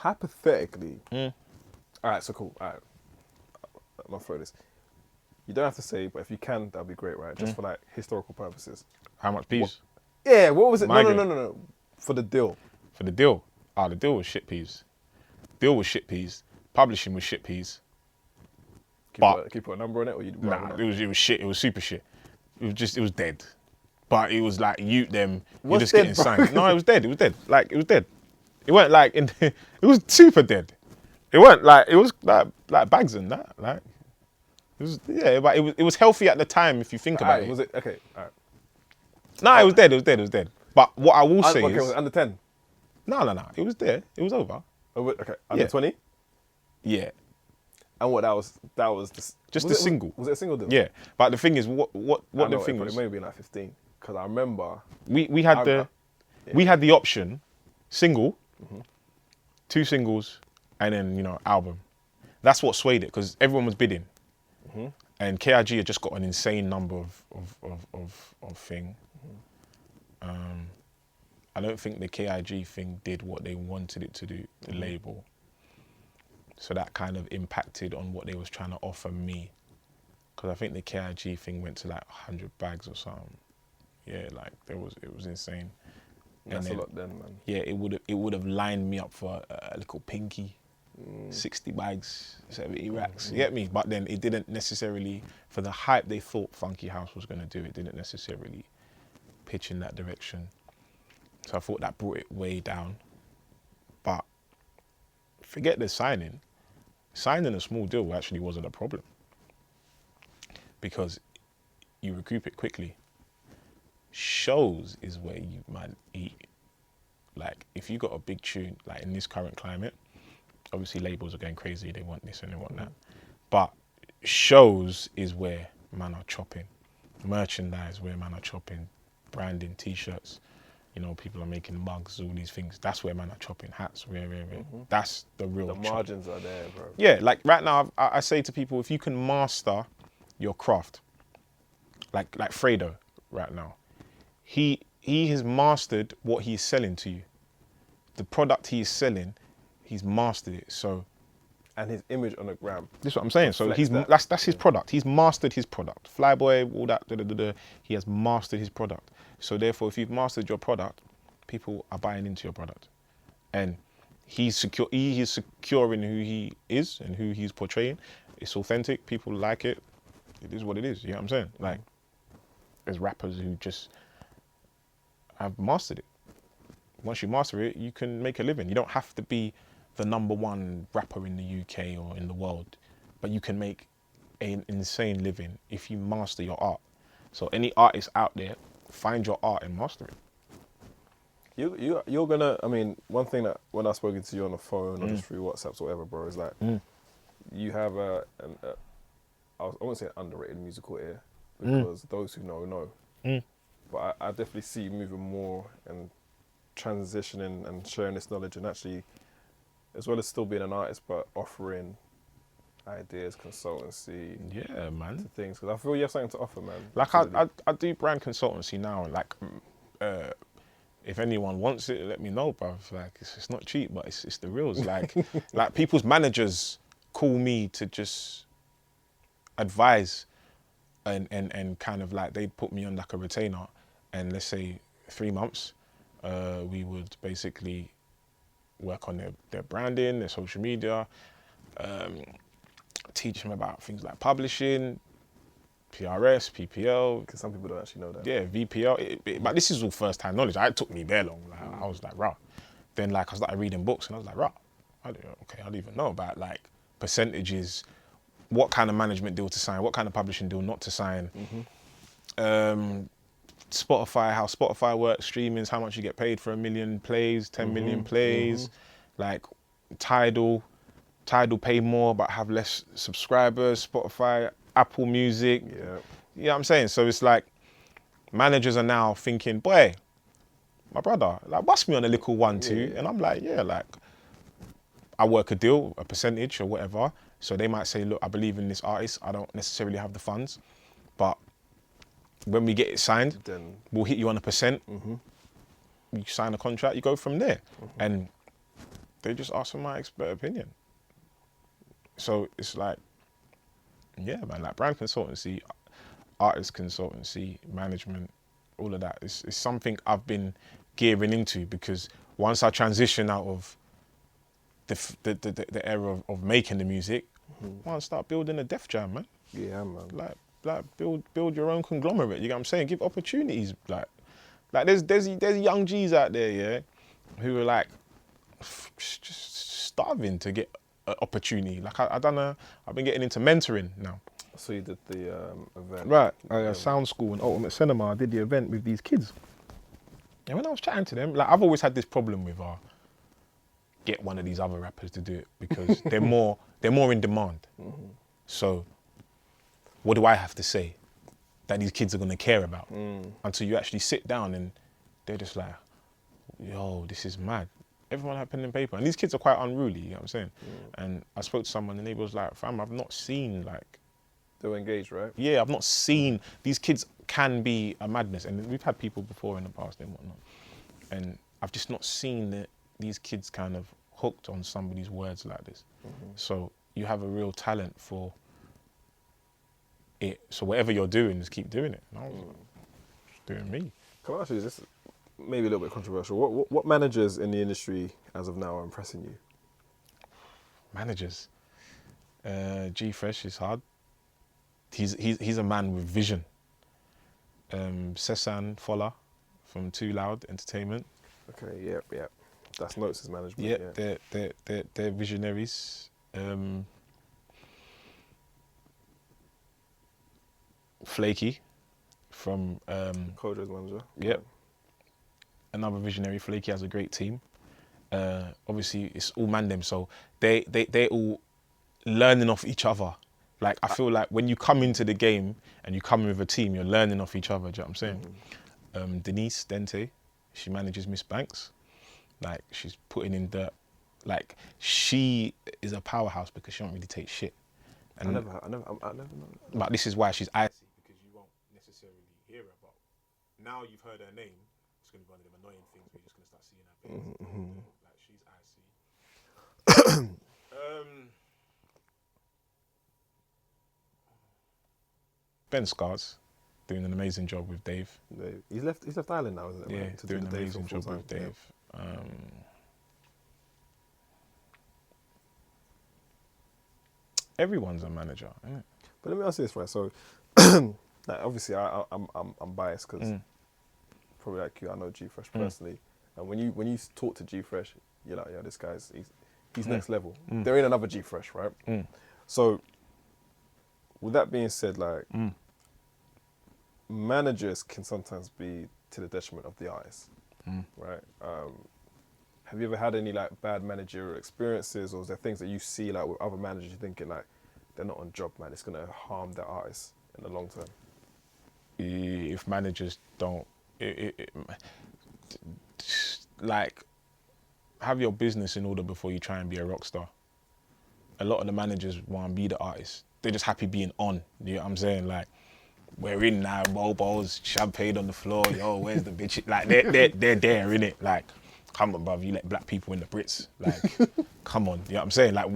Hypothetically, all right, so cool. All right, I'm gonna throw this. You don't have to say, but if you can, that'd be great, right? Just for like historical purposes. How much peas? Yeah, what was it? Migrane. No. For the deal. For the deal. The deal was shit peas. Deal was shit peas. Publishing was shit peas. Can you put a number on it, or you? Nah, it was shit. It was super shit. It was dead. But it was like you them. You're What's just dead, getting bro? signed. No, it was dead. It was dead. Like it was dead. It weren't like it was super dead. It weren't like it was like bags and that. Like it was but it was healthy at the time if you think about it. Was it okay? All right. No, it was dead. It was dead. It was dead. But what I will say Okay, is was it under 10? no. It was there. It was over. Okay, under 20. Yeah. And what that was Just a single. Was it a single deal? Yeah. But the thing is, what the thing was, it may be like 15 because I remember we had the option, single, 2 singles, and then album. That's what swayed it because everyone was bidding, and KIG had just got an insane number of thing. I don't think the KIG thing did what they wanted it to do, the label. So that kind of impacted on what they was trying to offer me. Because I think the KIG thing went to like 100 bags or something. Yeah, like it was insane. That's a lot then, man. Yeah, it would have lined me up for a little pinky. 60 bags, 70 racks. You get me? But then it didn't necessarily, for the hype they thought Funky House was going to do, it didn't necessarily pitch in that direction. So I thought that brought it way down. But forget the signing. Signing a small deal actually wasn't a problem because you recoup it quickly. Shows is where you might eat. Like if you got a big tune, like in this current climate, obviously labels are going crazy, they want this and they want that. But shows is where man are chopping. Merchandise where man are chopping. Branding, t-shirts. People are making mugs, all these things. That's where man are chopping hats. That's the real The margins are there, bro. Yeah, like right now, I say to people, if you can master your craft, like Fredo right now, he has mastered what he's selling to you. The product he is selling, he's mastered it. So, and his image on the gram. This is what I'm saying. So that's his product. He's mastered his product. Flyboy, all that. He has mastered his product. So therefore, if you've mastered your product, people are buying into your product, and he's secure. He is secure in who he is and who he's portraying. It's authentic. People like it. It is what it is. You know what I'm saying? Like, there's rappers who just have mastered it. Once you master it, you can make a living. You don't have to be the #1 rapper in the UK or in the world, but you can make an insane living if you master your art. So any artist out there, find your art and master it. You're gonna. I mean, one thing that when I've spoken to you on the phone or just through WhatsApps or whatever, bro, is like you have I won't say an underrated musical ear because those who know. But I definitely see you moving more and transitioning and sharing this knowledge and actually, as well as still being an artist, but offering ideas, consultancy, man, to things. Because I feel you have something to offer, man. Like I do brand consultancy now, and like if anyone wants it, let me know, bruv. Like it's not cheap, but it's the reals. Like like people's managers call me to just advise, and kind of like they put me on like a retainer, and let's say 3 months, we would basically work on their branding, their social media. Teach them about things like publishing, PRS, PPL. Because some people don't actually know that. Yeah, VPL. But this is all first-hand knowledge. It took me very long. Like, I was like, rah. Then like I started reading books and I was like, rah. I don't even know about like percentages, what kind of management deal to sign, what kind of publishing deal not to sign. Spotify, how Spotify works, streamings, how much you get paid for 1 million plays, 10 million plays. Like Tidal pay more but have less subscribers. Spotify, Apple Music. Yeah. You know what I'm saying? So it's like managers are now thinking, boy, my brother, like bust me on a little 1-2. And I'm like, yeah, like I work a deal, a percentage or whatever. So they might say, look, I believe in this artist. I don't necessarily have the funds, but when we get it signed, then we'll hit you on a percent. You sign a contract, you go from there. And they just ask for my expert opinion. So it's like, yeah, man, like brand consultancy, artist consultancy, management, all of that. It's something I've been gearing into, because once I transition out of the era of making the music, I want to start building a Def Jam, man. Yeah, man. Like build your own conglomerate. You know what I'm saying? Give opportunities. Like there's young G's out there, yeah, who are like just starving to get an opportunity. Like I've been getting into mentoring now. So you did the event. Right, Sound School and Ultimate Cinema. I did the event with these kids. And when I was chatting to them, like I've always had this problem with get one of these other rappers to do it, because they're more in demand. So what do I have to say that these kids are gonna care about? Until you actually sit down and they're just like, yo, this is mad. Everyone had pen and paper. And these kids are quite unruly, you know what I'm saying? And I spoke to someone and they was like, fam, I've not seen like... They were engaged, right? Yeah, I've not seen... These kids can be a madness. And we've had people before in the past and whatnot. And I've just not seen that these kids kind of hooked on somebody's words like this. So you have a real talent for it. So whatever you're doing, just keep doing it. And I was like, just doing me. Can I ask you, this maybe a little bit controversial. What managers in the industry as of now are impressing you? Managers. G Fresh is hard. He's a man with vision. Sesan Fola from Too Loud Entertainment. Okay, yeah. That's Notes' management. Yeah, they're visionaries. Flaky from Kojo's manager. Yep. Another visionary. Flaky has a great team. Obviously, it's all man them, so they all learning off each other. Like I feel like when you come into the game and you come with a team, you're learning off each other. Do you know what I'm saying? Denise Dente, she manages Miss Banks. Like she's putting in dirt. Like she is a powerhouse because she don't really take shit. And I never know. But this is why she's icy, because you won't necessarily hear her. But now you've heard her name, it's going to be one of them annoying things where you're just going to start seeing her face. Like she's icy. Ben Scars doing an amazing job with Dave. He's left Ireland now, isn't it? Yeah, right? To doing do an the amazing job full-time. with Dave. Everyone's a manager, isn't it? But let me ask you this, right? So, like, obviously, I'm biased because probably like you, I know G Fresh personally, and when you talk to G Fresh, you're like, yeah, this guy's he's next level. They're in another G Fresh, right? So, with that being said, like, managers can sometimes be to the detriment of the artist, right? Have you ever had any like bad managerial experiences, or is there things that you see like with other managers you're thinking like they're not on job, man, it's gonna harm the artist in the long term? If managers don't, like, have your business in order before you try and be a rock star. A lot of the managers want to be the artist. They're just happy being on. You know what I'm saying? Like, we're in now, bobos, champagne on the floor. Yo, where's the bitch? Like, they're there, innit? Like, come on, bruv, you let black people in the Brits. Like, come on. You know what I'm saying? Like,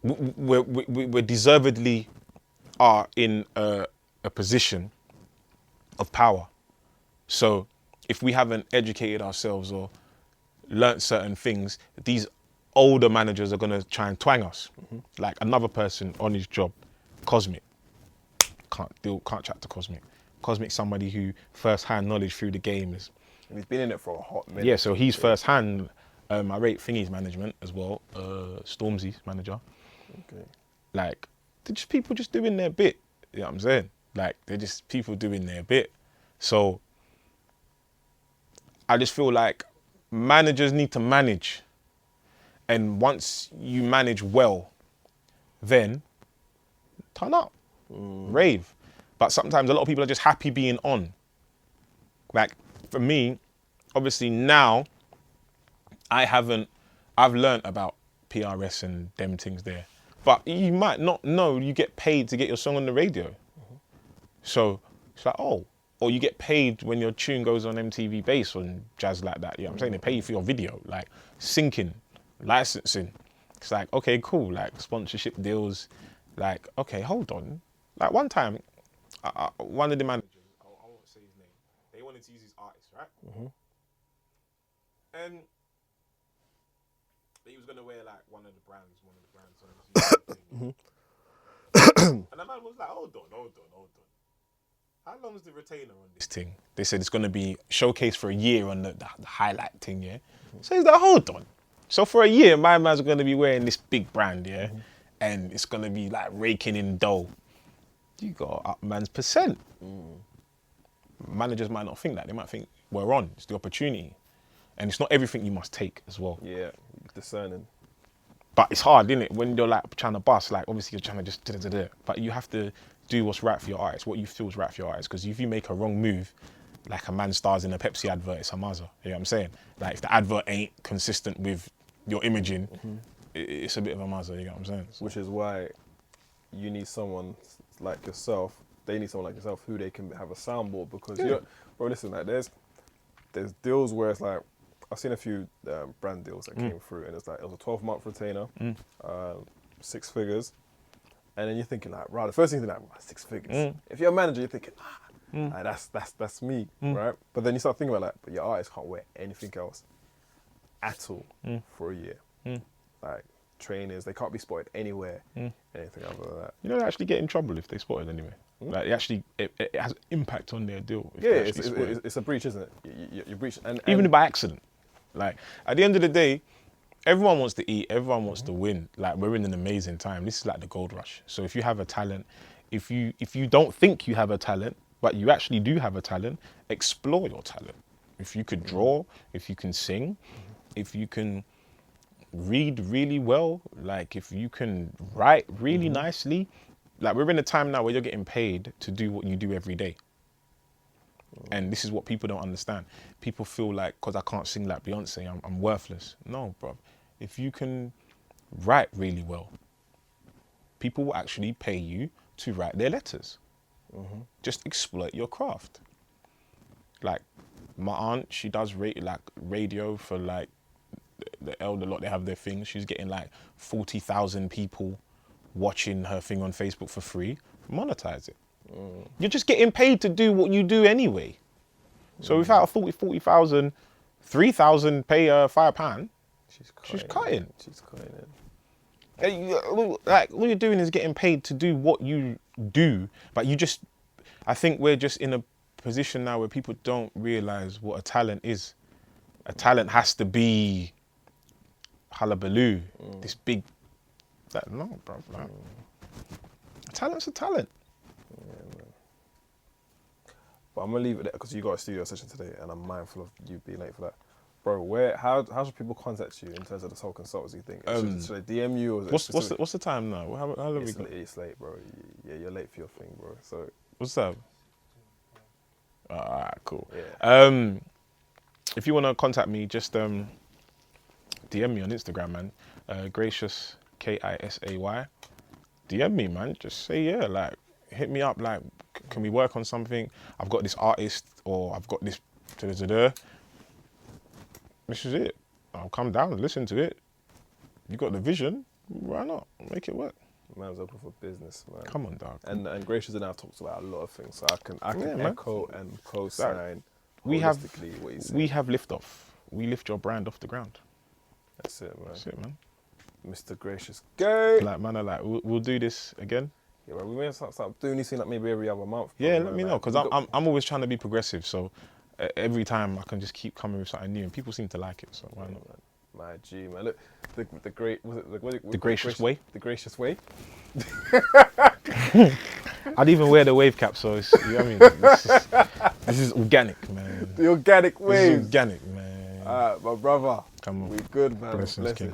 we're deservedly are in a position of power. So if we haven't educated ourselves or learnt certain things, these older managers are gonna try and twang us. Like another person on his job, Cosmic. Can't chat to Cosmic. Cosmic's somebody who first-hand knowledge through the game is. And he's been in it for a hot minute. Yeah, so he's first-hand. I rate Thingy's management as well. Stormzy's manager. Okay. Like, they're just people just doing their bit. You know what I'm saying? Like, they're just people doing their bit. So I just feel like managers need to manage. And once you manage well, then turn up, rave. But sometimes a lot of people are just happy being on. Like, for me, obviously now, I've learned about PRS and them things there. But you might not know you get paid to get your song on the radio. So it's like, oh, or you get paid when your tune goes on MTV Base or jazz like that. You know what I'm saying? They pay you for your video, like syncing, licensing. It's like, okay, cool, like sponsorship deals. Like, okay, hold on. Like one time, one of the managers, I won't say his name, they wanted to use his artist, right? And he was going to wear like one of the brands on his thing. And the man was like, hold on. How long is the retainer on this thing? They said it's going to be showcased for a year on the highlight thing, yeah? So he's like, hold on. So for a year, my man's going to be wearing this big brand, yeah? And it's going to be like raking in dough. You got up man's percent. Managers might not think that. They might think, we're on. It's the opportunity. And it's not everything you must take as well. Yeah, discerning. But it's hard, isn't it? When you're like trying to bust, like obviously you're trying to just da-da-da-da. But you have to do what's right for your artist, what you feel is right for your artist. Because if you make a wrong move, like a man stars in a Pepsi advert, it's a mazza. You know what I'm saying? Like if the advert ain't consistent with your imaging, it's a bit of a mazza, you know what I'm saying? Which is why you need someone like yourself, they need someone like yourself who they can have a soundboard, because you know, bro, listen, like there's deals where it's like, I've seen a few brand deals that came through, and it's like, it was a 12-month retainer, 6 figures, and then you're thinking like, right, the first thing you're like, 6 figures. If you're a manager, you're thinking, like, that's me, right? But then you start thinking about like, but your artist can't wear anything else at all for a year. Like trainers, they can't be spotted anywhere, anything other than that. You know, they actually get in trouble if they spotted anyway. Like, it has impact on their deal. Yeah, it's a breach, isn't it? You breach, and even by accident. Like, at the end of the day, everyone wants to eat, everyone wants to win. Like, we're in an amazing time. This is like the gold rush. So if you have a talent, if you don't think you have a talent, but you actually do have a talent, explore your talent. If you could draw, if you can sing, if you can read really well, like if you can write really nicely, like we're in a time now where you're getting paid to do what you do every day. And this is what people don't understand. People feel like, because I can't sing like Beyonce, I'm worthless. No, bro. If you can write really well, people will actually pay you to write their letters. Just exploit your craft. Like my aunt, she does radio for like the elder lot. They have their things. She's getting like 40,000 people watching her thing on Facebook for free. Monetize it. You're just getting paid to do what you do anyway. So without a 40,000, 3,000 pay her £5, she's cutting. Like all you're doing is getting paid to do what you do, but I think we're just in a position now where people don't realise what a talent is. A talent has to be hullabaloo, this big, no, bro. Like, a talent's a talent. Yeah, man. But I'm gonna leave it there because you got a studio session today, and I'm mindful of you being late for that. Bro, how should people contact you in terms of this whole consultancy thing? Should they DM you? Or what's the time now? How long we got? It's late, bro. Yeah, you're late for your thing, bro. So what's that? Alright, cool. Yeah. If you want to contact me, just DM me on Instagram, man. Gracious, KISAY. DM me, man. Just say yeah, like hit me up. Like, can we work on something? I've got this artist, or I've got this. This is it. I'll come down and listen to it. You got the vision. Why not? Make it work. Man's open for business, man. Come on, dog. And Gracious and I have talked about a lot of things, so I can echo and co-sign. We have what you said. We have liftoff. We lift your brand off the ground. That's it, man. That's it, man. Mr. Gracious, go. Like, man, we'll do this again. Yeah, bro, we may start doing this thing like maybe every other month. Yeah, let me know, because I'm always trying to be progressive. So every time I can just keep coming with something new, and people seem to like it. So why not? Man. My G, man. Look, the gracious way. The gracious way. I'd even wear the wave cap, so it's, you know what I mean? This is organic, man. The organic wave. This is organic, man. My brother. Come on. We good, man. Blessings, King.